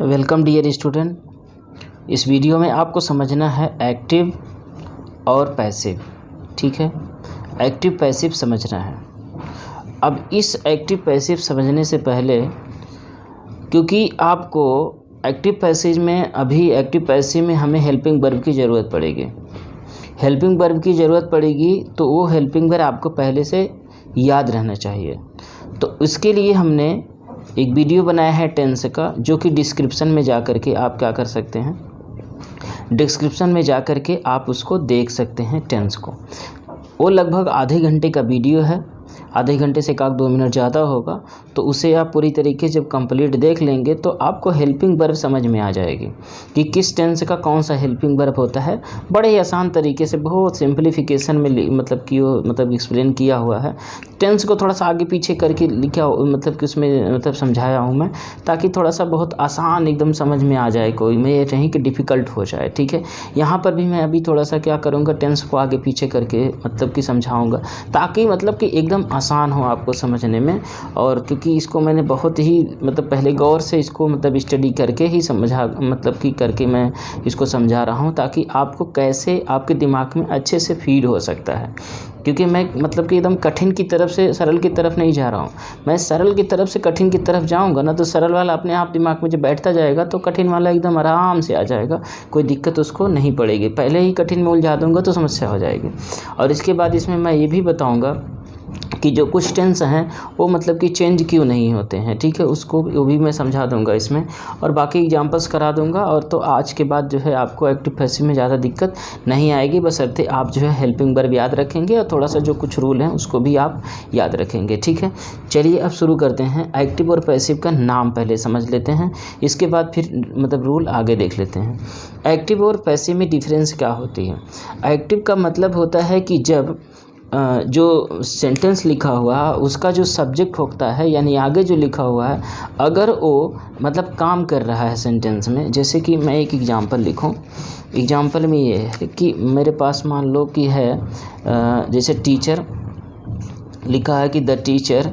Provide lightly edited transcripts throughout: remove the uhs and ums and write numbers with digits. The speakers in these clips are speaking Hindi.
Welcome dear student. इस वीडियो में आपको समझना है एक्टिव और पैसिव। ठीक है, एक्टिव पैसिव समझना है। अब इस एक्टिव पैसिव समझने से पहले, क्योंकि आपको एक्टिव पैसिव में हमें हेल्पिंग वर्ब की ज़रूरत पड़ेगी। हेल्पिंग वर्ब की ज़रूरत पड़ेगी तो वो हेल्पिंग वर्ब आपको पहले से याद रहना चाहिए। तो इसके लिए हमने एक वीडियो बनाया है टेंस का, जो कि डिस्क्रिप्शन में जा कर के आप क्या कर सकते हैं, डिस्क्रिप्शन में जा कर के आप उसको देख सकते हैं टेंस को। वो लगभग आधे घंटे का वीडियो है, आधे घंटे से 1-2 मिनट ज़्यादा होगा। तो उसे आप पूरी तरीके से जब कंप्लीट देख लेंगे तो आपको हेल्पिंग वर्ब समझ में आ जाएगी कि किस टेंस का कौन सा हेल्पिंग वर्ब होता है। बड़े ही आसान तरीके से, बहुत सिंप्लीफिकेशन में एक्सप्लेन किया हुआ है। टेंस को थोड़ा सा आगे पीछे करके लिखा, कि उसमें समझाया हूँ मैं, ताकि थोड़ा सा बहुत आसान एकदम समझ में आ जाए, कोई में ये नहीं कि डिफ़िकल्ट हो जाए। ठीक है, यहाँ पर भी मैं अभी थोड़ा सा क्या करूँगा, टेंस को आगे पीछे करके समझाऊँगा, ताकि एकदम आसान हो आपको समझने में। और क्योंकि इसको मैंने बहुत ही पहले गौर से इसको स्टडी करके ही समझा, करके मैं इसको समझा रहा हूँ, ताकि आपको कैसे आपके दिमाग में अच्छे से फीड हो सकता है। क्योंकि मैं कि एकदम कठिन की तरफ से सरल की तरफ नहीं जा रहा हूँ। मैं सरल की तरफ से कठिन की तरफ जाऊँगा ना, तो सरल वाला अपने आप दिमाग में जब बैठता जाएगा तो कठिन वाला एकदम आराम से आ जाएगा, कोई दिक्कत उसको नहीं पड़ेगी। पहले ही कठिन में उलझा दूँगा तो समस्या हो जाएगी। और इसके बाद इसमें मैं ये भी बताऊँगा कि जो कुछ टेंस हैं वो चेंज क्यों नहीं होते हैं। ठीक है, वो भी मैं समझा दूंगा इसमें, और बाकी एग्जांपल्स करा दूंगा। और तो आज के बाद आपको एक्टिव पैसिव में ज़्यादा दिक्कत नहीं आएगी, बशर्ते आप हेल्पिंग वर्ब याद रखेंगे और थोड़ा सा जो कुछ रूल हैं उसको भी आप याद रखेंगे। ठीक है, चलिए अब शुरू करते हैं। एक्टिव और पैसिव का नाम पहले समझ लेते हैं, इसके बाद फिर रूल आगे देख लेते हैं। एक्टिव और पैसिव में डिफरेंस क्या होती है। एक्टिव का मतलब होता है कि जब जो सेंटेंस लिखा हुआ है उसका जो सब्जेक्ट होता है, यानी आगे जो लिखा हुआ है, अगर वो काम कर रहा है सेंटेंस में। जैसे कि मैं एक एग्जांपल लिखूं, एग्जांपल में ये है कि मेरे पास मान लो कि है जैसे टीचर लिखा है कि द टीचर,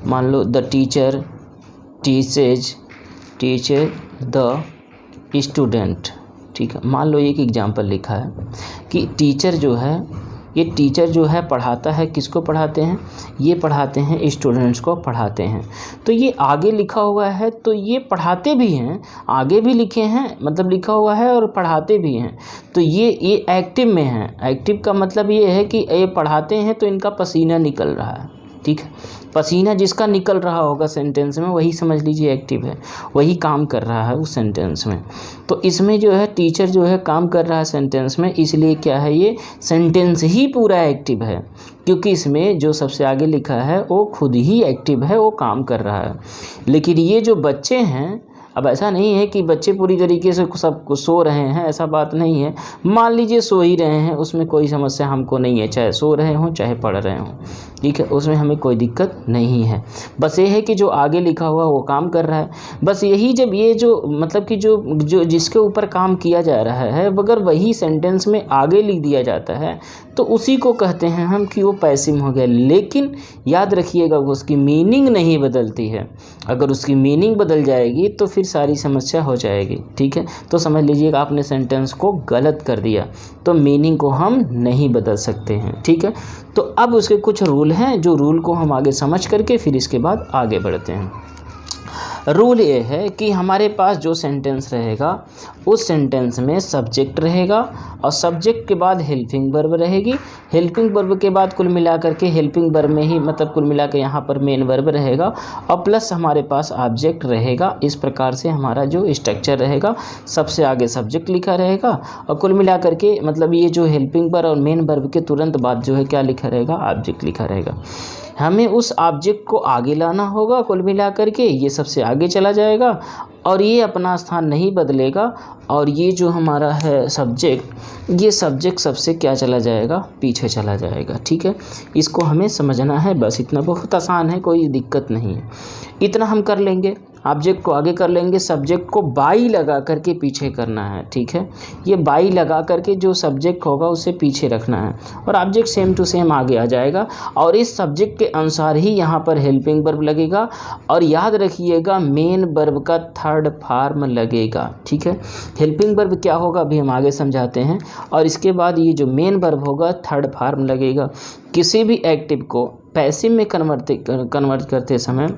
मान लो the teacher teacher the student. ठीक है, मान लो एक एग्जांपल लिखा है कि टीचर जो है पढ़ाता है, किसको पढ़ाते हैं, ये पढ़ाते हैं स्टूडेंट्स को पढ़ाते हैं। तो ये आगे लिखा हुआ है, तो ये पढ़ाते भी हैं, आगे भी लिखे हैं, लिखा हुआ है और पढ़ाते भी हैं। तो ये एक्टिव में है। एक्टिव का मतलब ये है कि ये पढ़ाते हैं तो इनका पसीना निकल रहा है। ठीक है, पसीना जिसका निकल रहा होगा सेंटेंस में, वही समझ लीजिए एक्टिव है, वही काम कर रहा है उस सेंटेंस में। तो इसमें टीचर काम कर रहा है सेंटेंस में, इसलिए क्या है, ये सेंटेंस ही पूरा एक्टिव है, क्योंकि इसमें जो सबसे आगे लिखा है वो खुद ही एक्टिव है, वो काम कर रहा है। लेकिन ये जो बच्चे हैं, अब ऐसा नहीं है कि बच्चे पूरी तरीके से सब सो रहे हैं, ऐसा बात नहीं है। मान लीजिए सो ही रहे हैं, उसमें कोई समस्या हमको नहीं है, चाहे सो रहे हों चाहे पढ़ रहे हों। ठीक है, उसमें हमें कोई दिक्कत नहीं है। बस ये है कि जो आगे लिखा हुआ वो काम कर रहा है। बस यही, जब ये जो जिसके ऊपर काम किया जा रहा है, अगर वही सेंटेंस में आगे लिख दिया जाता है तो उसी को कहते हैं हम कि वो पैसिव हो गया। लेकिन याद रखिएगा, उसकी मीनिंग नहीं बदलती है। अगर उसकी मीनिंग बदल जाएगी तो फिर सारी समस्या हो जाएगी। ठीक है, तो समझ लीजिएगा आपने सेंटेंस को गलत कर दिया, तो मीनिंग को हम नहीं बदल सकते हैं। ठीक है, तो अब उसके कुछ रूल हैं, जो रूल को हम आगे समझ करके फिर इसके बाद आगे बढ़ते हैं। रूल ये है कि हमारे पास जो सेंटेंस रहेगा उस सेंटेंस में सब्जेक्ट रहेगा, और सब्जेक्ट के बाद हेल्पिंग वर्ब रहेगी। हेल्पिंग वर्ब के बाद कुल मिलाकर के हेल्पिंग वर्ब में ही कुल मिला के यहाँ पर मेन वर्ब रहेगा, और प्लस हमारे पास ऑब्जेक्ट रहेगा। इस प्रकार से हमारा जो स्ट्रक्चर रहेगा, सबसे आगे सब्जेक्ट लिखा रहेगा, और कुल मिला करके ये जो हेल्पिंग वर्ब और मेन वर्ब के तुरंत बाद क्या लिखा रहेगा, ऑब्जेक्ट लिखा रहेगा। हमें उस ऑब्जेक्ट को आगे लाना होगा, कुल मिला करके ये सबसे आगे चला जाएगा और ये अपना स्थान नहीं बदलेगा। और ये जो हमारा है सब्जेक्ट, ये सब्जेक्ट सबसे क्या चला जाएगा, पीछे चला जाएगा। ठीक है, इसको हमें समझना है, बस इतना, बहुत आसान है, कोई दिक्कत नहीं है, इतना हम कर लेंगे। ऑब्जेक्ट को आगे कर लेंगे, सब्जेक्ट को बाई लगा करके पीछे करना है, ठीक है। ये बाई लगा करके जो सब्जेक्ट होगा उसे पीछे रखना है और ऑब्जेक्ट सेम टू सेम आगे आ जाएगा और इस सब्जेक्ट के अनुसार ही यहाँ पर हेल्पिंग वर्ब लगेगा। और याद रखिएगा मेन वर्ब का थर्ड फॉर्म लगेगा, ठीक है। हेल्पिंग वर्ब क्या होगा अभी हम आगे समझाते हैं। और इसके बाद ये जो मेन वर्ब होगा थर्ड फॉर्म लगेगा। किसी भी एक्टिव को पैसिव में कन्वर्ट करते समय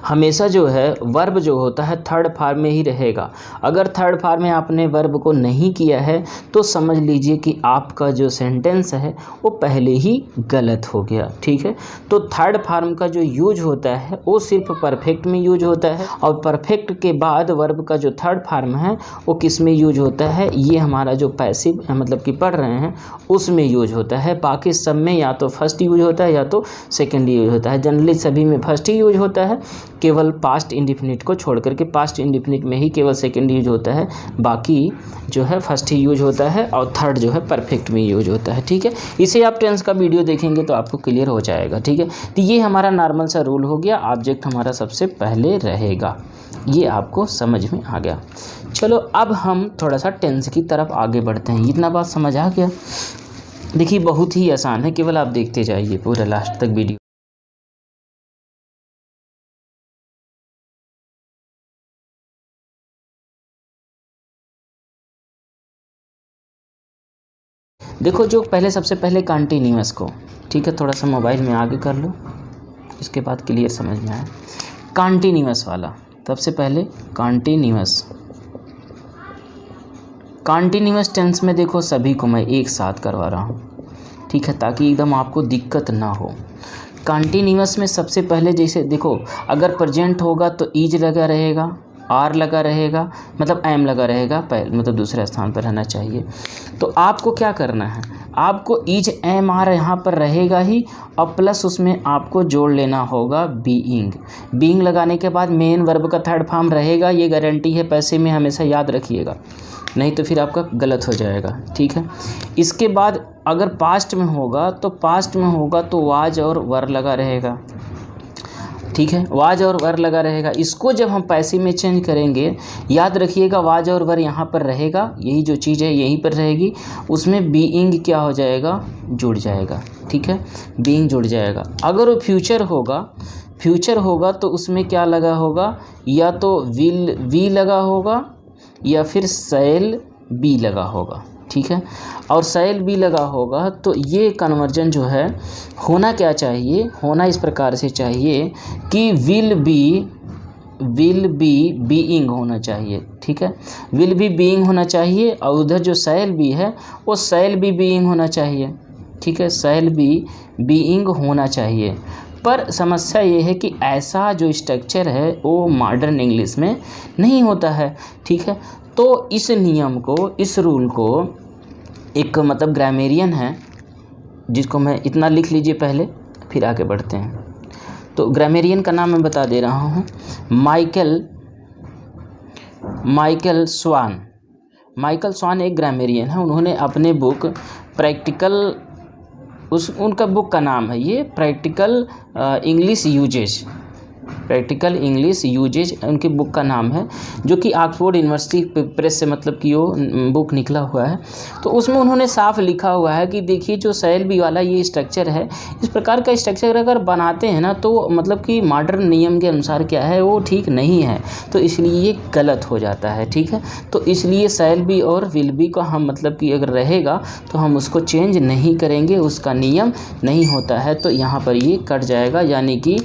हमेशा जो है वर्ब जो होता है थर्ड फॉर्म में ही रहेगा। अगर थर्ड फॉर्म में आपने वर्ब को नहीं किया है तो समझ लीजिए कि आपका जो सेंटेंस है वो पहले ही गलत हो गया, ठीक है। तो थर्ड फॉर्म का जो यूज होता है वो सिर्फ परफेक्ट में यूज होता है और परफेक्ट के बाद वर्ब का जो थर्ड फॉर्म है वो किस में यूज होता है, ये हमारा जो पैसिव मतलब कि पढ़ रहे हैं उसमें यूज होता है। बाकी सब में या तो फर्स्ट यूज होता है या तो सेकेंड यूज होता है। जनरली सभी में फर्स्ट ही यूज होता है, केवल पास्ट इंडिफिनिट को छोड़ करके पास्ट इंडिफिनिट में ही केवल सेकंड यूज होता है, बाकी जो है फर्स्ट ही यूज होता है और थर्ड जो है परफेक्ट में यूज होता है, ठीक है। इसे आप टेंस का वीडियो देखेंगे तो आपको क्लियर हो जाएगा, ठीक है। तो ये हमारा नॉर्मल सा रूल हो गया, ऑब्जेक्ट हमारा सबसे पहले रहेगा, ये आपको समझ में आ गया। चलो अब हम थोड़ा सा टेंस की तरफ आगे बढ़ते हैं। इतना बात समझ आ गया? देखिए बहुत ही आसान है, केवल आप देखते जाइए पूरा लास्ट तक वीडियो। देखो जो पहले सबसे पहले कॉन्टिन्यूअस को, ठीक है, थोड़ा सा मोबाइल में आगे कर लो, इसके बाद क्लियर समझ में आए। कॉन्टिन्यूअस वाला सबसे पहले कॉन्टिन्यूअस टेंस में देखो सभी को मैं एक साथ करवा रहा हूँ, ठीक है, ताकि एकदम आपको दिक्कत ना हो। कॉन्टिन्यूअस में सबसे पहले जैसे देखो अगर प्रेजेंट होगा तो इज लगा रहेगा, आर लगा रहेगा, मतलब एम लगा रहेगा, मतलब दूसरे स्थान पर रहना चाहिए। तो आपको क्या करना है, आपको इज एम आर यहाँ पर रहेगा ही और प्लस उसमें आपको जोड़ लेना होगा बीइंग लगाने के बाद मेन वर्ब का थर्ड फॉर्म रहेगा। ये गारंटी है, पैसे में हमेशा याद रखिएगा, नहीं तो फिर आपका गलत हो जाएगा, ठीक है। इसके बाद अगर पास्ट में होगा तो वाज और वर लगा रहेगा, ठीक है, वाज और वर लगा रहेगा। इसको जब हम पैसिव में चेंज करेंगे याद रखिएगा वाज और वर यहाँ पर रहेगा, यही जो चीज़ है यहीं पर रहेगी, उसमें बीइंग क्या हो जाएगा, जुड़ जाएगा, ठीक है, बीइंग जुड़ जाएगा। अगर वो फ्यूचर होगा तो उसमें क्या लगा होगा, या तो विल वी लगा होगा या फिर शैल बी लगा होगा, ठीक है। और शैल बी लगा होगा तो ये कन्वर्जन जो है होना क्या चाहिए, होना इस प्रकार से चाहिए कि विल बी बीइंग होना चाहिए, ठीक है, विल बी बीइंग होना चाहिए। और उधर जो शैल बी है वो शैल बी बीइंग होना चाहिए, ठीक है, शैल बी बीइंग होना चाहिए। पर समस्या ये है कि ऐसा जो स्ट्रक्चर है वो मॉडर्न इंग्लिश में नहीं होता है, ठीक है। तो इस नियम को, इस रूल को एक मतलब ग्रामेरियन है जिसको मैं इतना लिख लीजिए पहले, फिर आगे बढ़ते हैं। तो ग्रामेरियन का नाम मैं बता दे रहा हूँ, माइकल स्वान एक ग्रामेरियन है। उन्होंने अपने बुक प्रैक्टिकल उनका बुक का नाम है ये प्रैक्टिकल इंग्लिश यूजेज उनकी बुक का नाम है, जो कि ऑक्सफोर्ड यूनिवर्सिटी प्रेस से मतलब कि वो बुक निकला हुआ है। तो उसमें उन्होंने साफ लिखा हुआ है कि देखिए जो शैल बी वाला ये स्ट्रक्चर है, इस प्रकार का स्ट्रक्चर अगर बनाते हैं ना तो मतलब कि मॉडर्न नियम के अनुसार क्या है वो ठीक नहीं है, तो इसलिए ये गलत हो जाता है, ठीक है। तो इसलिए शैल बी और विल बी को हम मतलब कि अगर रहेगा तो हम उसको चेंज नहीं करेंगे, उसका नियम नहीं होता है, तो यहाँ पर ये कट जाएगा। यानी कि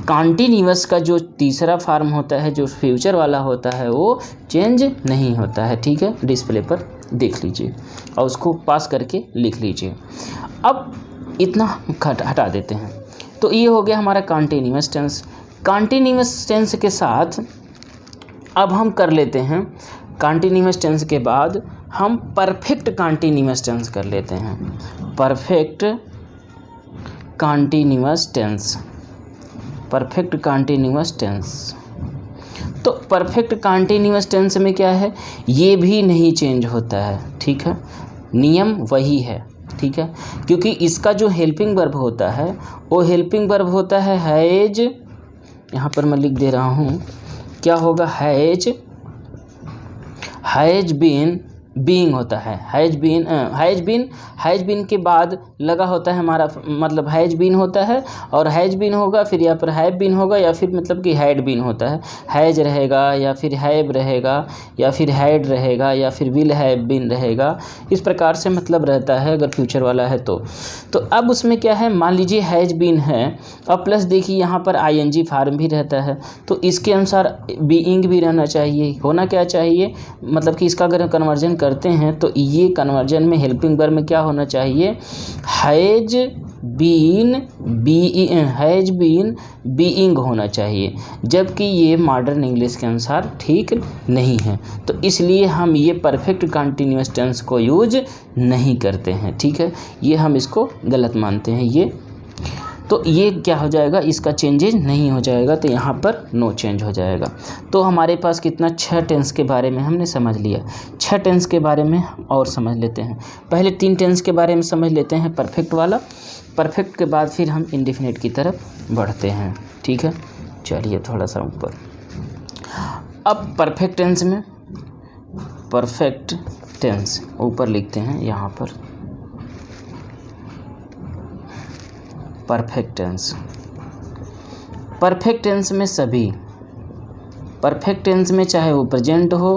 कॉन्टिन्यूअस का जो तीसरा फॉर्म होता है, जो फ्यूचर वाला होता है, वो चेंज नहीं होता है, ठीक है। डिस्प्ले पर देख लीजिए और उसको पास करके लिख लीजिए। अब इतना हटा देते हैं। तो ये हो गया हमारा कॉन्टिन्यूअस टेंस। कॉन्टिन्यूअस टेंस के साथ अब हम कर लेते हैं, कॉन्टिन्यूअस टेंस के बाद हम परफेक्ट कॉन्टिन्यूअस टेंस कर लेते हैं। Perfect continuous tense. तो परफेक्ट कॉन्टिन्यूअस टेंस में क्या है, ये भी नहीं चेंज होता है, ठीक है, नियम वही है, ठीक है। क्योंकि इसका जो हेल्पिंग वर्ब होता है वो हेल्पिंग वर्ब होता है हैज, यहाँ पर मैं लिख दे रहा हूँ, क्या होगा, हैज बीन, बीइंग होता है, हैज बीन के बाद लगा होता है हमारा, मतलब हैज बीन होता है और हैज बीन होगा, फिर यहाँ पर हैव बीन होगा, या फिर मतलब कि हैड बीन होता है, हैज रहेगा या फिर हैव रहेगा या फिर हैड रहेगा या फिर विल हैव बीन रहेगा, इस प्रकार से मतलब रहता है अगर फ्यूचर वाला है तो अब उसमें क्या है, मान लीजिए हैज बीन है और प्लस देखिए यहाँ पर आईएनजी फॉर्म भी रहता है, तो इसके अनुसार बीइंग भी रहना चाहिए, होना क्या चाहिए, मतलब कि इसका अगर कन्वर्जन करते हैं तो ये कन्वर्जन में हेल्पिंग वर्ब में क्या होना चाहिए, हैज बीन बीइंग होना चाहिए, जबकि ये मॉडर्न इंग्लिश के अनुसार ठीक नहीं है, तो इसलिए हम ये परफेक्ट कंटिन्यूअस टेंस को यूज नहीं करते हैं। ठीक है, ये हम इसको गलत मानते हैं, ये तो ये क्या हो जाएगा, इसका चेंजेज नहीं हो जाएगा, तो यहाँ पर नो चेंज हो जाएगा। तो हमारे पास कितना 6 टेंस के बारे में हमने समझ लिया। 6 टेंस के बारे में और समझ लेते हैं। पहले 3 टेंस के बारे में समझ लेते हैं, परफेक्ट वाला, परफेक्ट के बाद फिर हम इंडेफिनिट की तरफ बढ़ते हैं। ठीक है, चलिए थोड़ा सा ऊपर। अब परफेक्ट टेंस में, परफेक्ट टेंस ऊपर लिखते हैं यहाँ पर, परफेक्ट टेंस। परफेक्ट टेंस में सभी, परफेक्ट टेंस में चाहे वो प्रेजेंट हो,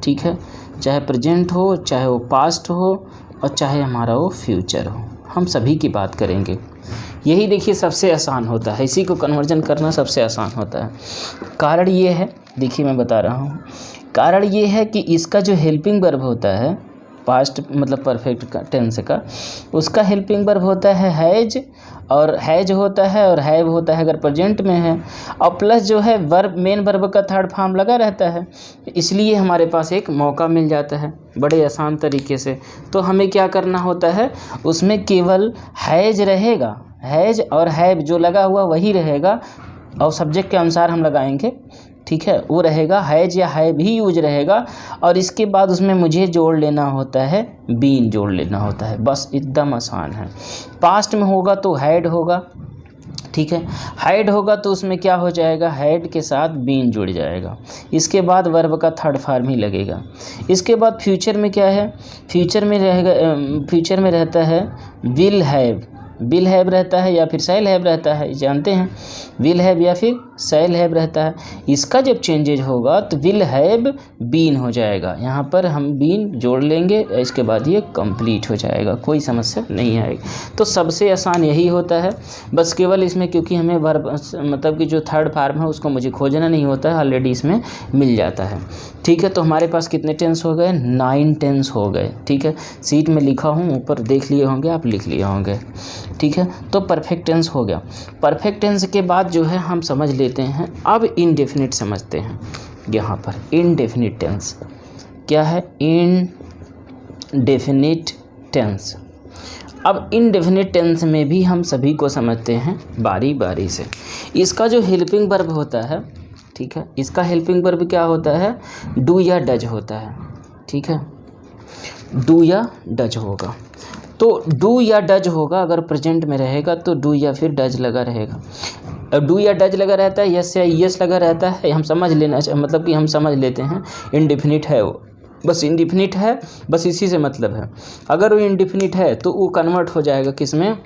ठीक है, चाहे प्रेजेंट हो, चाहे वो पास्ट हो और चाहे हमारा वो फ्यूचर हो, हम सभी की बात करेंगे। यही देखिए सबसे आसान होता है, इसी को कन्वर्जन करना सबसे आसान होता है। कारण ये है, देखिए मैं बता रहा हूँ, कारण ये है कि इसका जो हेल्पिंग वर्ब होता है, पास्ट मतलब परफेक्ट टेंस का, उसका हेल्पिंग वर्ब होता है हैज, और हैज होता है और हैव होता है अगर प्रेजेंट में है, और प्लस जो है वर्ब, मेन वर्ब का थर्ड फॉर्म लगा रहता है, इसलिए हमारे पास एक मौका मिल जाता है बड़े आसान तरीके से। तो हमें क्या करना होता है, उसमें केवल हैज रहेगा, हैज और हैव जो लगा हुआ वही रहेगा, और सब्जेक्ट के अनुसार हम लगाएंगे, ठीक है, वो रहेगा हैज या हैव ही यूज रहेगा, और इसके बाद उसमें मुझे जोड़ लेना होता है, बीन जोड़ लेना होता है, बस एकदम आसान है। पास्ट में होगा तो हैड होगा, ठीक है, हैड होगा तो उसमें क्या हो जाएगा, हैड के साथ बीन जुड़ जाएगा, इसके बाद वर्ब का थर्ड फॉर्म ही लगेगा। इसके बाद फ्यूचर में क्या है, फ्यूचर में रहेगा, फ्यूचर में रहता है विल हैव, विल हैव रहता है या फिर शैल हैव रहता है, जानते हैं, विल हैव या फिर शैल हैव रहता है। इसका जब चेंजेज होगा तो विल हैव बीन हो जाएगा, यहाँ पर हम बीन जोड़ लेंगे, इसके बाद ये कंप्लीट हो जाएगा, कोई समस्या नहीं आएगी। तो सबसे आसान यही होता है, बस केवल इसमें क्योंकि हमें वर्ब मतलब कि जो थर्ड फॉर्म है उसको मुझे खोजना नहीं होता है, ऑलरेडी इसमें मिल जाता है। ठीक है, तो हमारे पास कितने टेंस हो गए, 9 टेंस हो गए। ठीक है, सीट में लिखा हूँ, ऊपर देख लिए होंगे आप, लिख लिए होंगे। ठीक है, तो परफेक्ट टेंस हो गया। परफेक्ट टेंस के बाद जो है हम समझ लेते हैं, अब इनडेफिनिट समझते हैं। यहाँ पर इनडेफिनिट टेंस क्या है, इनडेफिनिट टेंस। अब इनडेफिनिट टेंस में भी हम सभी को समझते हैं बारी बारी से। इसका जो हेल्पिंग वर्ब होता है, ठीक है, इसका हेल्पिंग वर्ब क्या होता है, डू या डज होता है। ठीक है, डू या डज होगा, तो डू या डज होगा, अगर प्रेजेंट में रहेगा तो डू या फिर डज लगा रहेगा। अब डू या डज लगा रहता है, यस या यस लगा रहता है, हम समझ लेना, मतलब कि हम समझ लेते हैं इनडेफिनिट है वो, बस इनडेफिनिट है, बस इसी से मतलब है। अगर वो इनडेफिनिट है तो वो कन्वर्ट हो जाएगा किस में,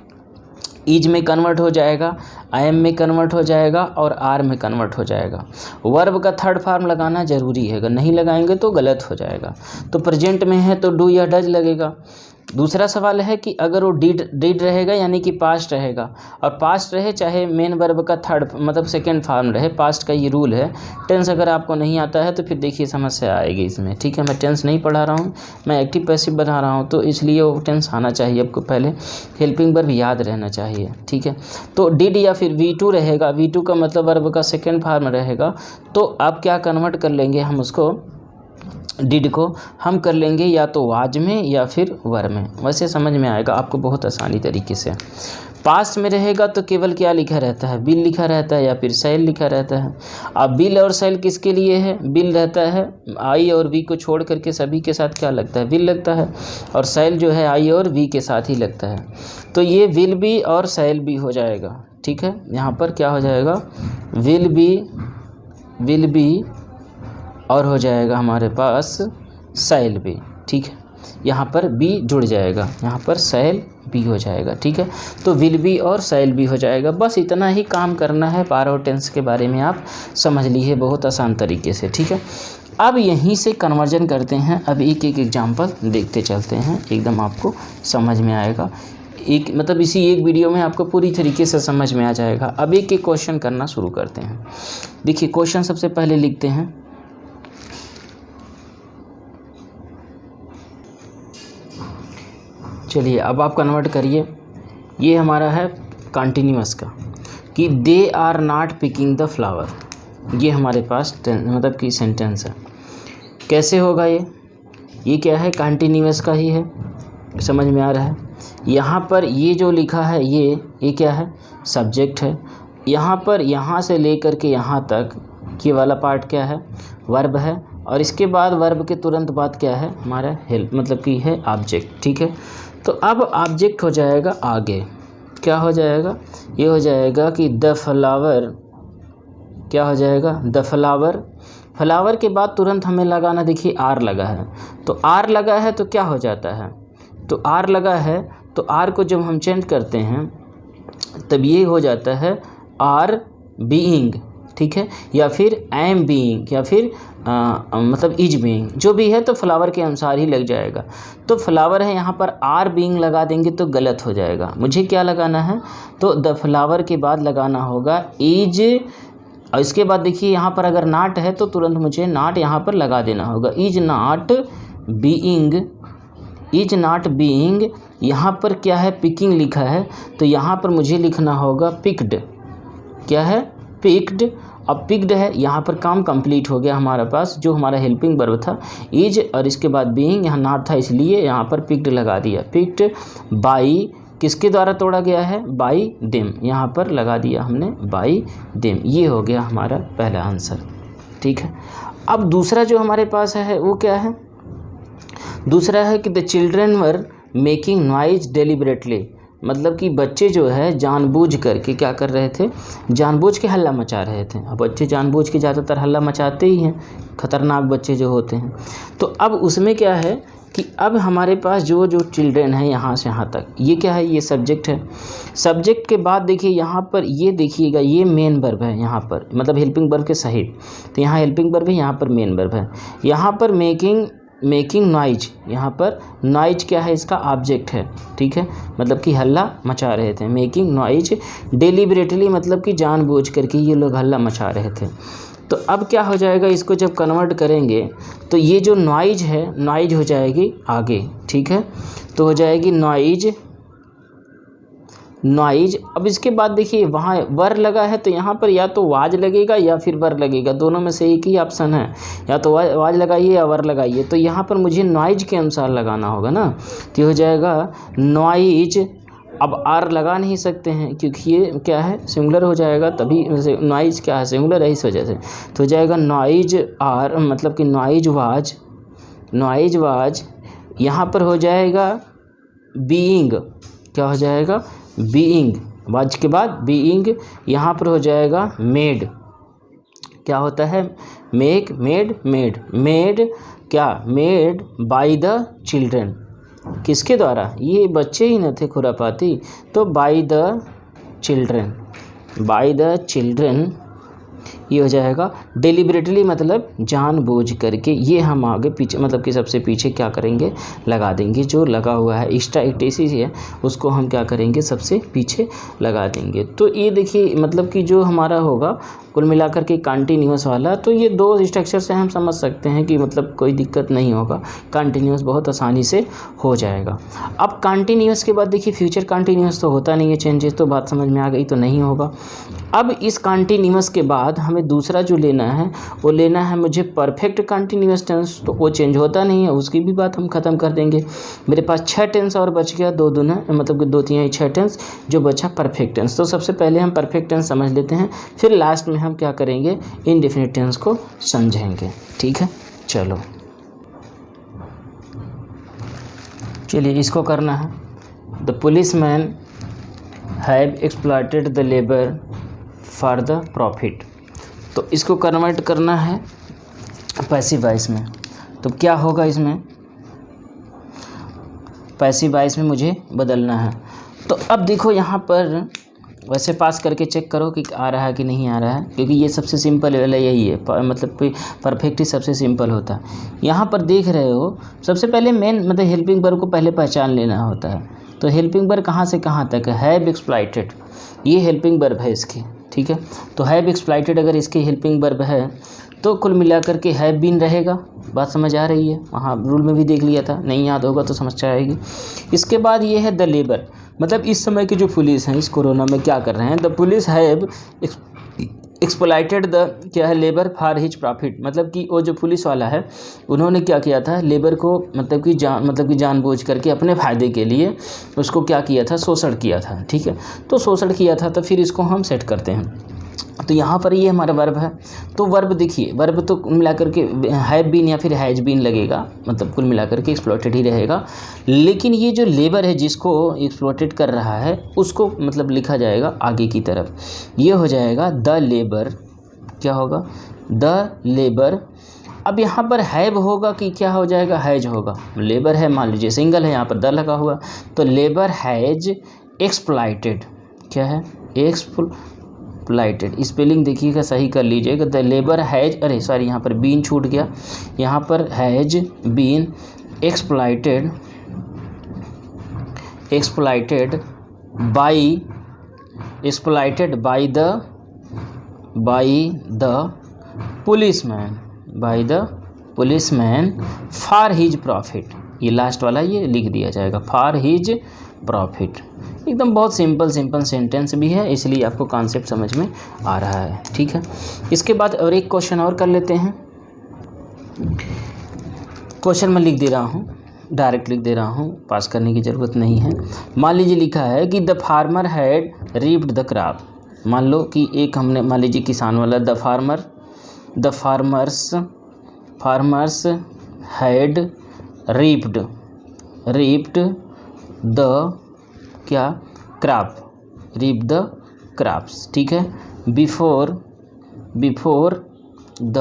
इज में कन्वर्ट हो जाएगा, आई एम में कन्वर्ट हो जाएगा और आर में कन्वर्ट हो जाएगा। वर्ब का थर्ड फॉर्म लगाना ज़रूरी है, अगर नहीं लगाएंगे तो गलत हो जाएगा। तो प्रेजेंट में है तो डू या डज लगेगा। दूसरा सवाल है कि अगर वो डिड रहेगा यानी कि पास्ट रहेगा, और पास्ट रहे चाहे मेन वर्ब का थर्ड मतलब सेकंड फॉर्म रहे, पास्ट का ये रूल है। टेंस अगर आपको नहीं आता है तो फिर देखिए समस्या आएगी इसमें। ठीक है, मैं टेंस नहीं पढ़ा रहा हूँ, मैं एक्टिव पैसिव बना रहा हूँ, तो इसलिए वो टेंस आना चाहिए आपको, पहले हेल्पिंग वर्ब याद रहना चाहिए। ठीक है, तो डिड या फिर V2 रहेगा, V2 का मतलब वर्ब का सेकेंड फॉर्म रहेगा, तो आप क्या कन्वर्ट कर लेंगे, हम उसको डिड को हम कर लेंगे या तो वाज में या फिर वर में, वैसे समझ में आएगा आपको बहुत आसानी तरीके से। पास्ट में रहेगा तो केवल क्या लिखा रहता है, बिल लिखा रहता है या फिर सेल लिखा रहता है। अब बिल और सेल किसके लिए है, बिल रहता है, आई और वी को छोड़ करके सभी के साथ क्या लगता है, बिल लगता है, और सेल जो है आई और वी के साथ ही लगता है, तो ये विल बी और सेल बी हो जाएगा। ठीक है, यहाँ पर क्या हो जाएगा, विल बी और हो जाएगा हमारे पास शैल बी। ठीक है, यहाँ पर बी जुड़ जाएगा, यहाँ पर शैल बी हो जाएगा। ठीक है, तो विल बी और शैल बी हो जाएगा। बस इतना ही काम करना है। पास्ट टेंस के बारे में आप समझ लीजिए बहुत आसान तरीके से। ठीक है, अब यहीं से कन्वर्जन करते हैं। अब एक एक एग्जाम्पल देखते चलते हैं, एकदम आपको समझ में आएगा। एक मतलब इसी एक वीडियो में आपको पूरी तरीके से समझ में आ जाएगा। अब एक एक क्वेश्चन करना शुरू करते हैं। देखिए क्वेश्चन सबसे पहले लिखते हैं, चलिए अब आप कन्वर्ट करिए। ये हमारा है कंटिन्यूअस का कि they are not picking the flower. ये हमारे पास मतलब कि सेंटेंस है। कैसे होगा ये क्या है, कंटिन्यूअस का ही है, समझ में आ रहा है। यहाँ पर ये जो लिखा है ये क्या है, सब्जेक्ट है। यहाँ पर यहाँ से लेकर के यहाँ तक ये वाला पार्ट क्या है, वर्ब है। और इसके बाद वर्ब के तुरंत बाद क्या है, हमारा हेल्प मतलब कि है ऑब्जेक्ट। ठीक है, तो अब ऑब्जेक्ट हो जाएगा आगे, क्या हो जाएगा, ये हो जाएगा कि द फ्लावर, क्या हो जाएगा, द फ्लावर। फ्लावर के बाद तुरंत हमें लगाना, देखिए आर लगा है, तो आर लगा है तो क्या हो जाता है, तो आर लगा है तो आर को जब हम चेंज करते हैं तब ये हो जाता है आर बीइंग। ठीक है, या फिर एम बीइंग, या फिर मतलब इज बीइंग, जो भी है तो फ्लावर के अनुसार ही लग जाएगा। तो फ्लावर है, यहाँ पर आर बीइंग लगा देंगे तो गलत हो जाएगा। मुझे क्या लगाना है, तो द फ्लावर के बाद लगाना होगा इज। और इसके बाद देखिए यहाँ पर अगर नॉट है तो तुरंत मुझे नॉट यहाँ पर लगा देना होगा, is not being, is not being. यहाँ पर क्या है, पिकिंग लिखा है, तो यहाँ पर मुझे लिखना होगा पिक्ड। क्या है, पिक्ड। अब पिक्ड है, यहाँ पर काम कंप्लीट हो गया हमारे पास, जो हमारा हेल्पिंग वर्ब था इज और इसके बाद बीइंग, यहाँ नॉट था इसलिए यहाँ पर पिक्ड लगा दिया। पिक्ड बाई, किसके द्वारा तोड़ा गया है, बाई देम, यहाँ पर लगा दिया हमने बाई देम। ये हो गया हमारा पहला आंसर। ठीक है, अब दूसरा जो हमारे पास है वो क्या है, दूसरा है कि the children were making noise deliberately. मतलब कि बच्चे जो है जानबूझ करके क्या कर रहे थे, जानबूझ के हल्ला मचा रहे थे। अब बच्चे जानबूझ के ज़्यादातर हल्ला मचाते ही हैं, खतरनाक बच्चे जो होते हैं। तो अब उसमें क्या है कि अब हमारे पास जो चिल्ड्रेन है यहाँ से यहाँ तक, ये क्या है, ये सब्जेक्ट है। सब्जेक्ट के बाद देखिए यहाँ पर ये देखिएगा, ये मेन वर्ब है यहाँ पर, मतलब हेल्पिंग वर्ब के सहित। तो यहाँ हेल्पिंग वर्ब है, यहाँ पर मेन वर्ब है। यहाँ पर मेकिंग नॉइज, यहाँ पर नॉइज क्या है, इसका ऑब्जेक्ट है। ठीक है, मतलब कि हल्ला मचा रहे थे। मेकिंग नॉइज डेलिबरेटली, मतलब कि जानबूझ करके ये लोग हल्ला मचा रहे थे। तो अब क्या हो जाएगा, इसको जब कन्वर्ट करेंगे तो ये जो नॉइज है, नॉइज हो जाएगी आगे। ठीक है, तो हो जाएगी नॉइज। अब इसके बाद देखिए वहाँ वर लगा है, तो यहाँ पर या तो वाज लगेगा या फिर वर लगेगा, दोनों में से एक ही ऑप्शन है, या तो वाज लगाइए या वर लगाइए। तो यहाँ पर मुझे नॉइज के अनुसार लगाना होगा ना, तो हो जाएगा नॉइज। अब आर लगा नहीं सकते हैं क्योंकि ये क्या है, सिंगुलर हो जाएगा, तभी नॉइज क्या है, सिंगुलर है, इस वजह से। तो हो जाएगा नॉइज आर, मतलब कि नॉइज वाज। यहाँ पर हो जाएगा बीइंग, क्या हो जाएगा, बीइंग, वाज के बाद बीइंग। यहाँ पर हो जाएगा मेड, क्या होता है, मेड क्या, मेड बाय द चिल्ड्रन, किसके द्वारा, ये बच्चे ही न थे खुरापाती, तो बाय द चिल्ड्रन, ये हो जाएगा डेलिबरेटली, मतलब जानबूझ करके। ये हम आगे पीछे मतलब कि सबसे पीछे क्या करेंगे, लगा देंगे। जो लगा हुआ है एक्स्ट्रा एक्टिविटी है उसको हम क्या करेंगे, सबसे पीछे लगा देंगे। तो ये देखिए मतलब कि जो हमारा होगा कुल मिलाकर के कंटिन्यूअस वाला, तो ये दो स्ट्रक्चर से हम समझ सकते हैं कि मतलब कोई दिक्कत नहीं होगा, कंटिन्यूअस बहुत आसानी से हो जाएगा। अब कंटिन्यूअस के बाद देखिए फ्यूचर कंटिन्यूअस तो होता नहीं है चेंजेस, तो बात समझ में आ गई, तो नहीं होगा। अब इस कंटिन्यूअस के बाद हमें दूसरा जो लेना है वो लेना है मुझे परफेक्ट कंटिन्यूअस टेंस, तो वो चेंज होता नहीं है, उसकी भी बात हम ख़त्म कर देंगे। मेरे पास 6 टेंस और बच गया, 2 दूना मतलब कि 2 3 6 टेंस, जो बचा परफेक्ट टेंस। तो सबसे पहले हम परफेक्ट टेंस समझ लेते हैं, फिर लास्ट में हम क्या करेंगे, इनडेफिनिट टेंस को समझेंगे। ठीक है, चलो चलिए इसको करना है। The policeman have exploited the labour for the profit. तो इसको कन्वर्ट करना है पैसिव वॉइस में। तो क्या होगा इसमें, पैसिव वॉइस में मुझे बदलना है। तो अब देखो यहाँ पर वैसे पास करके चेक करो कि आ रहा है कि नहीं आ रहा है, क्योंकि ये सबसे सिंपल वाला यही है, मतलब परफेक्ट ही सबसे सिंपल होता है। यहाँ पर देख रहे हो सबसे पहले मेन मतलब हेल्पिंग वर्ब को पहले पहचान लेना होता है। तो हेल्पिंग वर्ब कहाँ से कहाँ तक है, हैव एक्सप्लॉइटेड, ये हेल्पिंग वर्ब है इसकी, ठीक है। तो हैव एक्सप्लॉइटेड अगर इसकी हेल्पिंग वर्ब है तो कुल मिलाकर के हैव बीन रहेगा। बात समझ आ रही है, वहाँ रूल में भी देख लिया था, नहीं याद होगा तो समस्या आएगी। इसके बाद ये है द लेबर, मतलब इस समय की जो पुलिस हैं इस कोरोना में क्या कर रहे हैं, the police have exploited the क्या है लेबर फॉर हिज प्रॉफिट, मतलब कि वो जो पुलिस वाला है उन्होंने क्या किया था, लेबर को मतलब कि जानबूझ करके अपने फ़ायदे के लिए उसको क्या किया था, शोषण किया था, ठीक है। तो शोषण किया था तो फिर इसको हम सेट करते हैं। तो यहाँ पर ये हमारा वर्ब है। तो वर्ब देखिए, वर्ब तो कुल मिलाकर के हैव बीन या फिर हैज बीन लगेगा, मतलब कुल मिलाकर के एक्सप्लॉइटेड ही रहेगा। लेकिन ये जो लेबर है जिसको एक्सप्लॉइटेड कर रहा है उसको मतलब लिखा जाएगा आगे की तरफ, ये हो जाएगा द लेबर, क्या होगा, द लेबर। अब यहाँ पर हैव होगा कि क्या हो जाएगा, हैज होगा। लेबर है, मान लीजिए सिंगल है, यहाँ पर द लगा हुआ, तो लेबर हैज एक्सप्लॉइटेड, क्या है, एक्सप्लॉइटेड। स्पेलिंग देखिएगा सही कर लीजिएगा, द लेबर हैज, अरे सॉरी यहाँ पर बीन छूट गया, यहाँ पर has been exploited by the policeman for his profit. ये लास्ट वाला ये लिख दिया जाएगा, फॉर हिज प्रॉफिट। एकदम बहुत सिंपल सेंटेंस भी है, इसलिए आपको कॉन्सेप्ट समझ में आ रहा है, ठीक है। इसके बाद और एक क्वेश्चन और कर लेते हैं। क्वेश्चन मैं लिख दे रहा हूँ, डायरेक्ट लिख दे रहा हूँ, पास करने की ज़रूरत नहीं है। मान लीजिए लिखा है कि the farmer had reaped the crop. मान लो कि एक हमने मान लीजिए किसान वाला, the farmers had reaped the क्या, क्रॉप, रीप द क्रॉप्स, ठीक है, बिफोर द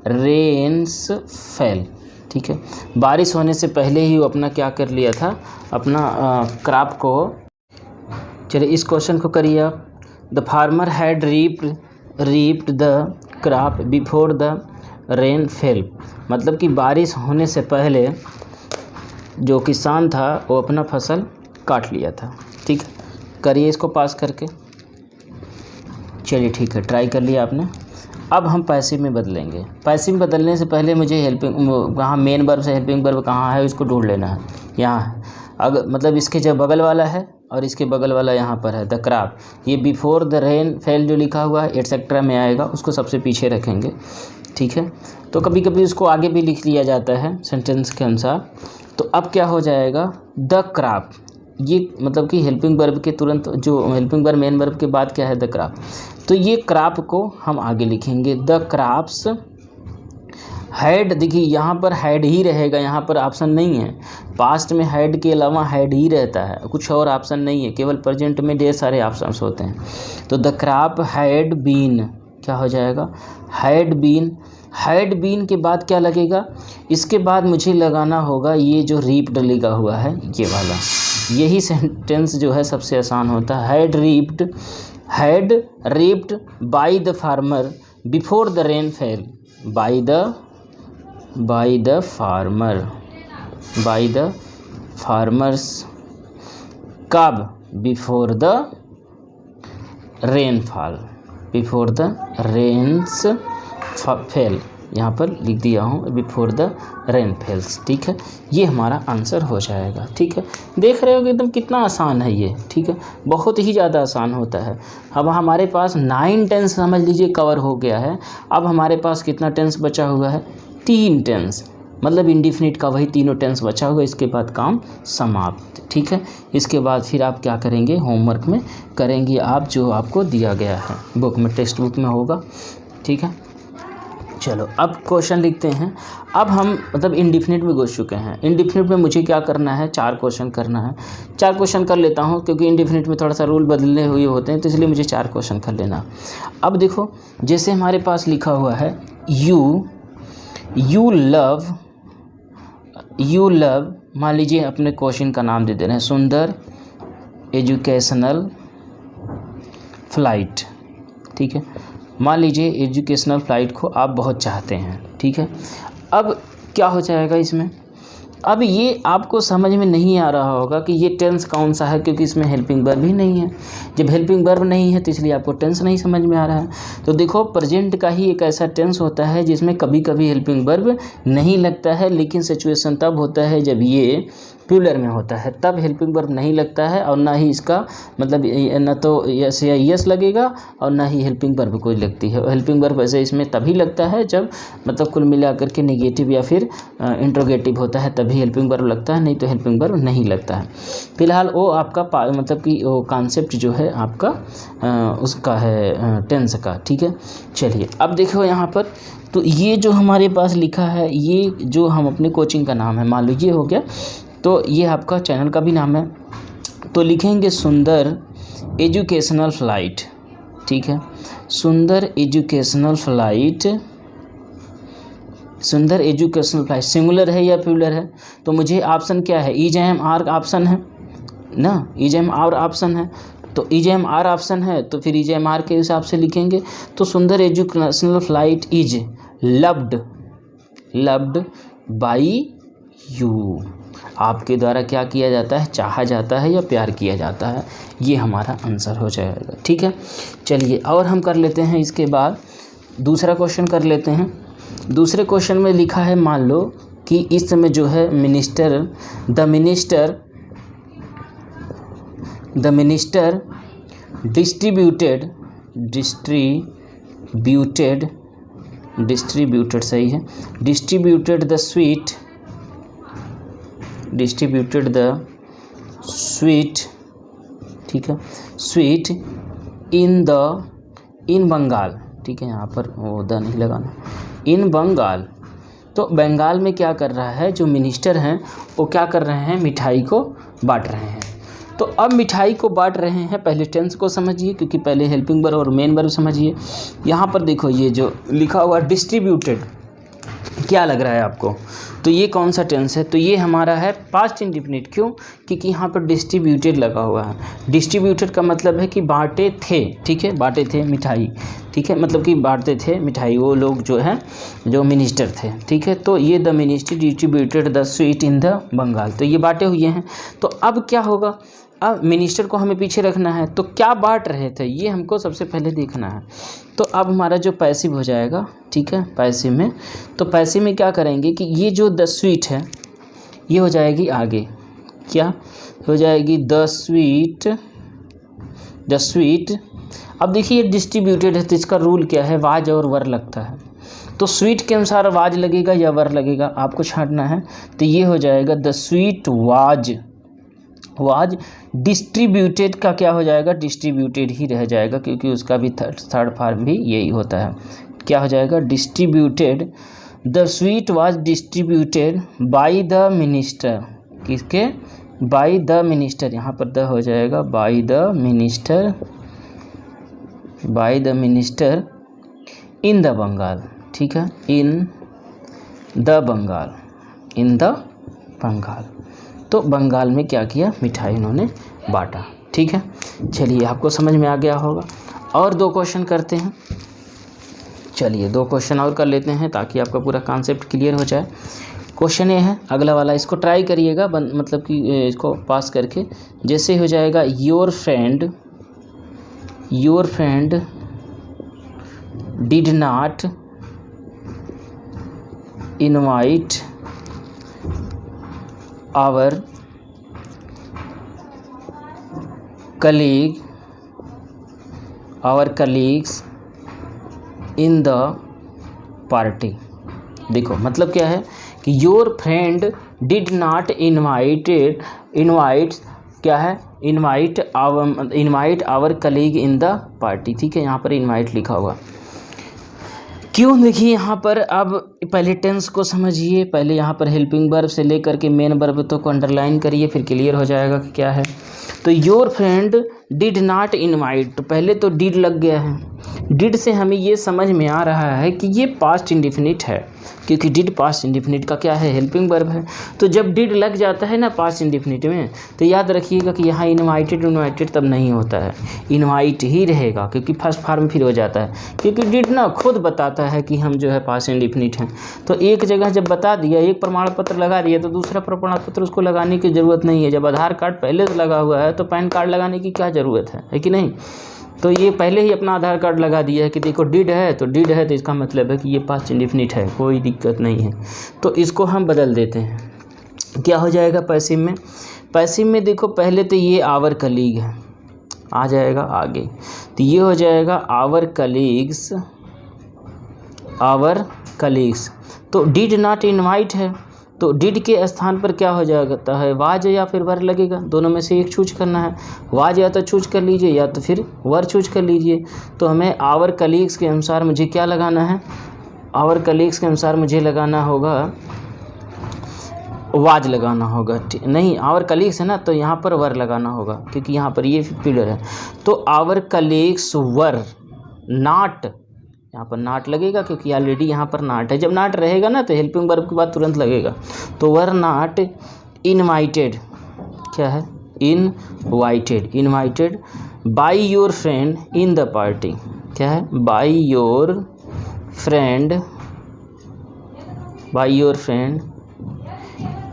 रेन्स फेल, ठीक है। बारिश होने से पहले ही वो अपना क्या कर लिया था, अपना क्रॉप को। चलिए इस क्वेश्चन को करिए आप, the farmer had reaped the crop before the rain fell, मतलब कि बारिश होने से पहले जो किसान था वो अपना फसल काट लिया था, ठीक है। करिए इसको पास करके, चलिए ठीक है, ट्राई कर लिया आपने। अब हम पैसिव में बदलेंगे। पैसिव में बदलने से पहले मुझे हेल्पिंग, कहाँ मेन वर्ब से हेल्पिंग वर्ब कहाँ है इसको ढूंढ लेना है। यहाँ है, अगर मतलब इसके जो बगल वाला है और इसके बगल वाला यहाँ पर है द क्रॉप, ये बिफोर द रेन फेल जो लिखा हुआ है एटसेट्रा में आएगा, उसको सबसे पीछे रखेंगे, ठीक है। तो कभी कभी उसको आगे भी लिख लिया जाता है सेंटेंस के अनुसार। तो अब क्या हो जाएगा, द क्रॉप, ये मतलब कि हेल्पिंग वर्ब के तुरंत जो हेल्पिंग वर्ब मेन वर्ब के बाद क्या है, द क्रॉप। तो ये क्रॉप को हम आगे लिखेंगे, द क्रॉप्स हैड। देखिए यहाँ पर हैड ही रहेगा, यहाँ पर ऑप्शन नहीं है। पास्ट में हैड के अलावा हैड ही रहता है, कुछ और ऑप्शन नहीं है, केवल प्रेजेंट में ढेर सारे ऑप्शंस होते हैं। तो द क्रॉप हैड बीन, क्या हो जाएगा, हैड बीन। हैड बीन के बाद क्या लगेगा, इसके बाद मुझे लगाना होगा ये जो रीप्ड लिखा हुआ है ये वाला, यही सेंटेंस जो है सबसे आसान होता है। Had reaped by the farmer before the rain fell, by the farmers कब, before the rainfall, before the rains fell, यहाँ पर लिख दिया हूँ बिफोर द रेन फेल्स, ठीक है। ये हमारा आंसर हो जाएगा, ठीक है। देख रहे हो कि एकदम कितना आसान है ये, ठीक है, बहुत ही ज़्यादा आसान होता है। अब हमारे पास 9 टेंस समझ लीजिए कवर हो गया है। अब हमारे पास कितना टेंस बचा हुआ है, 3 टेंस, मतलब इंडिफिनिट का वही तीनों टेंस बचा हुआ, इसके बाद काम समाप्त, ठीक है। इसके बाद फिर आप क्या करेंगे, होमवर्क में करेंगे आप जो आपको दिया गया है बुक में, टेक्स्ट बुक में होगा, ठीक है। चलो अब क्वेश्चन लिखते हैं। अब हम मतलब इंडिफिनिट में घुस चुके हैं। इंडिफिनिट में मुझे क्या करना है, 4 क्वेश्चन करना है। 4 क्वेश्चन कर लेता हूं, क्योंकि इंडिफिनिट में थोड़ा सा रूल बदले हुए होते हैं, तो इसलिए मुझे 4 क्वेश्चन कर लेना। अब देखो, जैसे हमारे पास लिखा हुआ है यू लव, मान लीजिए अपने क्वेश्चन का नाम दे दे रहे हैं सुंदर एजुकेशनल फ़्लाइट, ठीक है। मान लीजिए एजुकेशनल फ़्लाइट को आप बहुत चाहते हैं, ठीक है। अब क्या हो जाएगा इसमें, अब ये आपको समझ में नहीं आ रहा होगा कि ये टेंस कौन सा है, क्योंकि इसमें हेल्पिंग वर्ब ही नहीं है। जब हेल्पिंग वर्ब नहीं है तो इसलिए आपको टेंस नहीं समझ में आ रहा है। तो देखो प्रेजेंट का ही एक ऐसा टेंस होता है जिसमें कभी कभी हेल्पिंग वर्ब नहीं लगता है, लेकिन सिचुएशन तब होता है जब ये प्लूरल में होता है, तब हेल्पिंग वर्ब नहीं लगता है, और ना ही इसका मतलब न तो यस या यस लगेगा और ना ही हेल्पिंग वर्ब कोई लगती है। हेल्पिंग वर्ब ऐसे इसमें तभी लगता है जब मतलब कुल मिलाकर के नेगेटिव या फिर इंट्रोगेटिव होता है, तभी हेल्पिंग वर्ब लगता है, नहीं तो हेल्पिंग वर्ब नहीं लगता है। फिलहाल वो आपका मतलब कि वो कॉन्सेप्ट जो है आपका उसका है टेंस का, ठीक है। चलिए अब देखो यहाँ पर, तो ये जो हमारे पास लिखा है, ये जो हम अपने कोचिंग का नाम है, मान लो ये हो गया, तो ये आपका चैनल का भी नाम है। तो लिखेंगे सुंदर एजुकेशनल फ़्लाइट, ठीक है। सुंदर एजुकेशनल फ़्लाइट, सुंदर एजुकेशनल फ़्लाइट सिंगुलर है या प्लूरल है, तो मुझे ऑप्शन क्या है, EJMR ऑप्शन है ना, EJMR ऑप्शन है, तो EJMR ऑप्शन है तो फिर EJMR के हिसाब से लिखेंगे। तो सुंदर educational flight is loved by you, आपके द्वारा क्या किया जाता है, चाहा जाता है या प्यार किया जाता है, ये हमारा आंसर हो जाएगा, ठीक है। चलिए और हम कर लेते हैं, इसके बाद दूसरा क्वेश्चन कर लेते हैं। दूसरे क्वेश्चन में लिखा है, मान लो कि इस समय जो है द मिनिस्टर डिस्ट्रीब्यूटेड सही है, डिस्ट्रीब्यूटेड द स्वीट, ठीक है, स्वीट इन बंगाल, ठीक है, यहाँ पर वो द नहीं लगाना, इन बंगाल। तो बंगाल में क्या कर रहा है, जो मिनिस्टर हैं वो क्या कर रहे हैं, मिठाई को बांट रहे हैं। तो अब मिठाई को बांट रहे हैं, पहले टेंस को समझिए, क्योंकि पहले हेल्पिंग वर्ब और मेन वर्ब समझिए। यहाँ पर देखो ये जो लिखा हुआ डिस्ट्रीब्यूटेड, क्या लग रहा है आपको, तो ये कौन सा टेंस है, तो ये हमारा है पास्ट इंडेफिनिट। क्यों, क्योंकि यहाँ पर डिस्ट्रीब्यूटेड लगा हुआ है। डिस्ट्रीब्यूटेड का मतलब है कि बांटे थे, ठीक है, बांटे थे मिठाई, ठीक है, मतलब कि बांटते थे मिठाई वो लोग जो है जो मिनिस्टर थे, ठीक है। तो ये the minister distributed the sweet in the Bengal, तो ये बांटे हुए हैं। तो अब क्या होगा, अब मिनिस्टर को हमें पीछे रखना है, तो क्या बांट रहे थे ये हमको सबसे पहले देखना है। तो अब हमारा जो पैसिव हो जाएगा, ठीक है, पैसिव में, तो पैसिव में क्या करेंगे कि ये जो द स्वीट है ये हो जाएगी आगे, क्या हो जाएगी, द स्वीट। अब देखिए डिस्ट्रीब्यूटेड है तो इसका रूल क्या है, वाज और वर लगता है। तो स्वीट के अनुसार वाज लगेगा या वर लगेगा, आपको छांटना है। तो ये हो जाएगा द स्वीट वाज डिस्ट्रीब्यूटेड का क्या हो जाएगा, डिस्ट्रीब्यूटेड ही रह जाएगा, क्योंकि उसका भी थर्ड फॉर्म भी यही होता है। क्या हो जाएगा, distributed, the sweet was distributed by the minister, किसके, बाय द मिनिस्टर, यहाँ पर द हो जाएगा by the minister in the Bengal, ठीक है, इन द बंगाल। तो बंगाल में क्या किया, मिठाई उन्होंने बांटा, ठीक है। चलिए आपको समझ में आ गया होगा। और दो क्वेश्चन करते हैं, चलिए दो क्वेश्चन और कर लेते हैं ताकि आपका पूरा कॉन्सेप्ट क्लियर हो जाए। क्वेश्चन ये है अगला वाला, इसको ट्राई करिएगा, मतलब कि इसको पास करके जैसे हो जाएगा, your friend did not invite our colleagues in the party. देखो मतलब क्या है कि your friend did not invite our colleague in the party, ठीक है, यहाँ पर इनवाइट लिखा हुआ। क्यों, देखिए यहाँ पर अब पहले टेंस को समझिए, पहले यहाँ पर हेल्पिंग वर्ब से लेकर के मेन वर्ब तो को अंडरलाइन करिए, फिर क्लियर हो जाएगा कि क्या है। तो your friend did not invite, तो पहले तो डिड लग गया है। डिड से हमें ये समझ में आ रहा है कि ये पास्ट इंडिफिनिट है, क्योंकि डिड पास्ट इंडिफिनिट का क्या है, हेल्पिंग वर्ब है। तो जब डिड लग जाता है ना पास्ट इंडिफिनिट में, तो याद रखिएगा कि यहाँ इनवाइटेड तब नहीं होता है, इनवाइट ही रहेगा, क्योंकि फर्स्ट फॉर्म फिर हो जाता है। क्योंकि डिड ना खुद बताता है कि हम जो है पास्ट इंडिफिनिट हैं। तो एक जगह जब बता दिया, एक प्रमाण पत्र लगा दिया, तो दूसरा प्रमाण पत्र उसको लगाने की ज़रूरत नहीं है। जब आधार कार्ड पहले से लगा हुआ है तो पैन कार्ड लगाने की क्या ज़रूरत है कि नहीं। तो ये पहले ही अपना आधार कार्ड लगा दिया है कि देखो डिड है, तो डिड है तो इसका मतलब है कि ये पास्ट इंडिफिनिट है, कोई दिक्कत नहीं है। तो इसको हम बदल देते हैं, क्या हो जाएगा पैसिव में। पैसिव में देखो पहले तो ये आवर कलीग है, आ जाएगा आगे, तो ये हो जाएगा आवर कलीग्स। तो डिड नॉट इनवाइट है, तो डिड के स्थान पर क्या हो जाता है, वाज या फिर वर लगेगा, दोनों में से एक चूज करना है। वाज या तो चूज कर लीजिए या तो फिर वर चूज कर लीजिए। तो हमें आवर कलीग्स के अनुसार मुझे क्या लगाना है, आवर कलीग्स के अनुसार मुझे लगाना होगा वाज लगाना होगा। नहीं, आवर कलीग्स है ना, तो यहाँ पर वर लगाना होगा, क्योंकि यहाँ पर ये पिलर है। तो आवर कलीग्स वर नॉट, यहाँ पर नॉट लगेगा क्योंकि ऑलरेडी यहाँ पर नॉट है। जब नॉट रहेगा ना तो हेल्पिंग वर्ब के बाद तुरंत लगेगा। तो वर नॉट इनवाइटेड, क्या है, invited by your friend in the party, क्या है, by your friend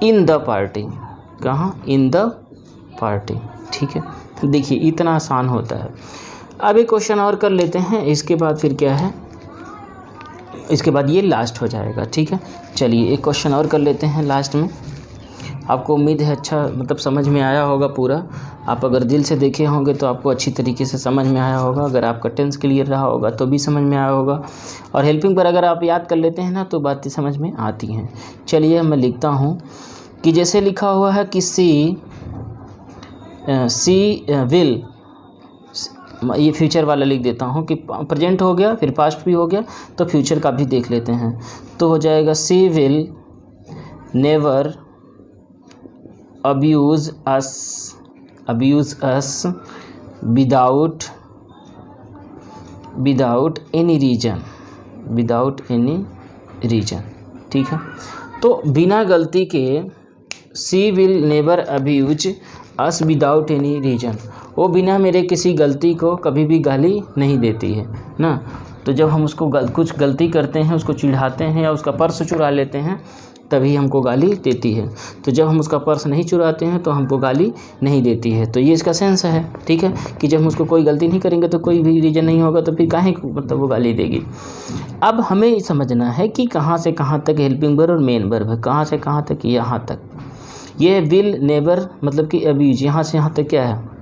in the party, कहाँ, इन द पार्टी। ठीक है, देखिए इतना आसान होता है। अब एक क्वेश्चन और कर लेते हैं, इसके बाद फिर क्या है, इसके बाद ये लास्ट हो जाएगा। ठीक है, चलिए एक क्वेश्चन और कर लेते हैं लास्ट में। आपको उम्मीद है अच्छा मतलब समझ में आया होगा पूरा। आप अगर दिल से देखे होंगे तो आपको अच्छी तरीके से समझ में आया होगा। अगर आपका टेंस क्लियर रहा होगा तो भी समझ में आया होगा। और हेल्पिंग पर अगर आप याद कर लेते हैं ना तो बातें समझ में आती हैं। चलिए मैं लिखता हूँ कि जैसे लिखा हुआ है कि सी विल, ये फ्यूचर वाला लिख देता हूँ कि प्रेजेंट हो गया, फिर पास्ट भी हो गया, तो फ्यूचर का भी देख लेते हैं। तो हो जाएगा she will never abuse us without any reason. ठीक है, तो बिना गलती के she will never abuse us without any reason, वो बिना मेरे किसी गलती को कभी भी गाली नहीं देती है ना। तो जब हम उसको कुछ गलती करते हैं, उसको चिढ़ाते हैं या उसका पर्स चुरा लेते हैं, तभी हमको गाली देती है। तो जब हम उसका पर्स नहीं चुराते हैं तो हमको गाली नहीं देती है। तो ये इसका सेंस है। ठीक है, कि जब हम उसको कोई गलती नहीं करेंगे तो कोई भी रीज़न नहीं होगा, तो फिर काहे मतलब वो गाली देगी। अब हमें समझना है कि कहाँ से कहाँ तक हेल्पिंग वर्ब और मेन वर्ब है, कहाँ से कहाँ तक, यहाँ तक। ये विल नेवर मतलब कि अब्यूज, यहाँ से यहाँ तक क्या है,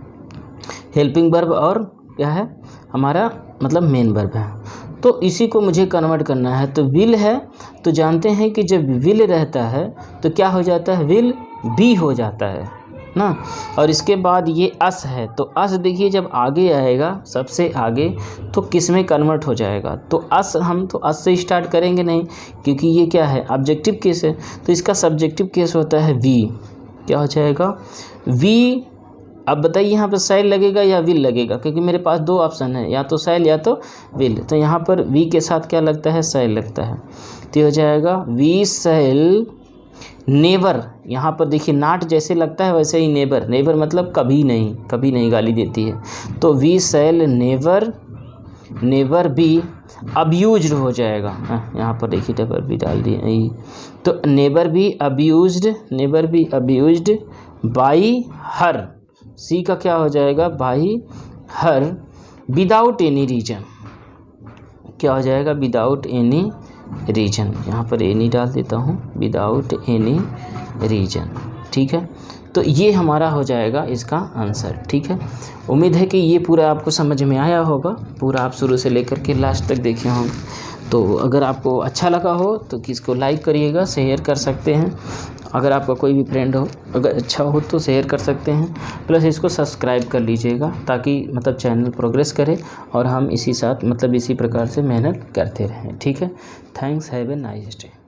हेल्पिंग वर्ब और क्या है हमारा मतलब मेन वर्ब है। तो इसी को मुझे कन्वर्ट करना है। तो विल है, तो जानते हैं कि जब विल रहता है तो क्या हो जाता है, विल बी हो जाता है ना। और इसके बाद ये अस है, तो अस देखिए जब आगे आएगा सबसे आगे तो किस में कन्वर्ट हो जाएगा। तो अस, हम तो अस से स्टार्ट करेंगे नहीं, क्योंकि ये क्या है ऑब्जेक्टिव केस है। तो इसका सब्जेक्टिव केस होता है वी, क्या हो जाएगा वी। अब बताइए यहाँ पर सेल लगेगा या विल लगेगा, क्योंकि मेरे पास दो ऑप्शन है, या तो सेल या तो विल। तो यहाँ पर वी के साथ क्या लगता है, सेल लगता है। तो हो जाएगा वी सेल नेवर। यहाँ पर देखिए नाट जैसे लगता है वैसे ही नेवर, नेवर मतलब कभी नहीं गाली देती है। तो we shall never be abused हो जाएगा। यहाँ पर देखिए डबल बी डाल दिए, तो never be abused by her. She का क्या हो जाएगा, by her without any reason, क्या हो जाएगा, विदाउट एनी रीजन। यहाँ पर एनी डाल देता हूँ, विदाउट एनी रीजन। ठीक है, तो ये हमारा हो जाएगा इसका आंसर। ठीक है, उम्मीद है कि ये पूरा आपको समझ में आया होगा, पूरा आप शुरू से लेकर के लास्ट तक देखे होंगे। तो अगर आपको अच्छा लगा हो तो इसको लाइक करिएगा, शेयर कर सकते हैं। अगर आपका कोई भी फ्रेंड हो अगर अच्छा हो तो शेयर कर सकते हैं, प्लस इसको सब्सक्राइब कर लीजिएगा ताकि मतलब चैनल प्रोग्रेस करे और हम इसी प्रकार से मेहनत करते रहें। ठीक है, thanks, have a nice day.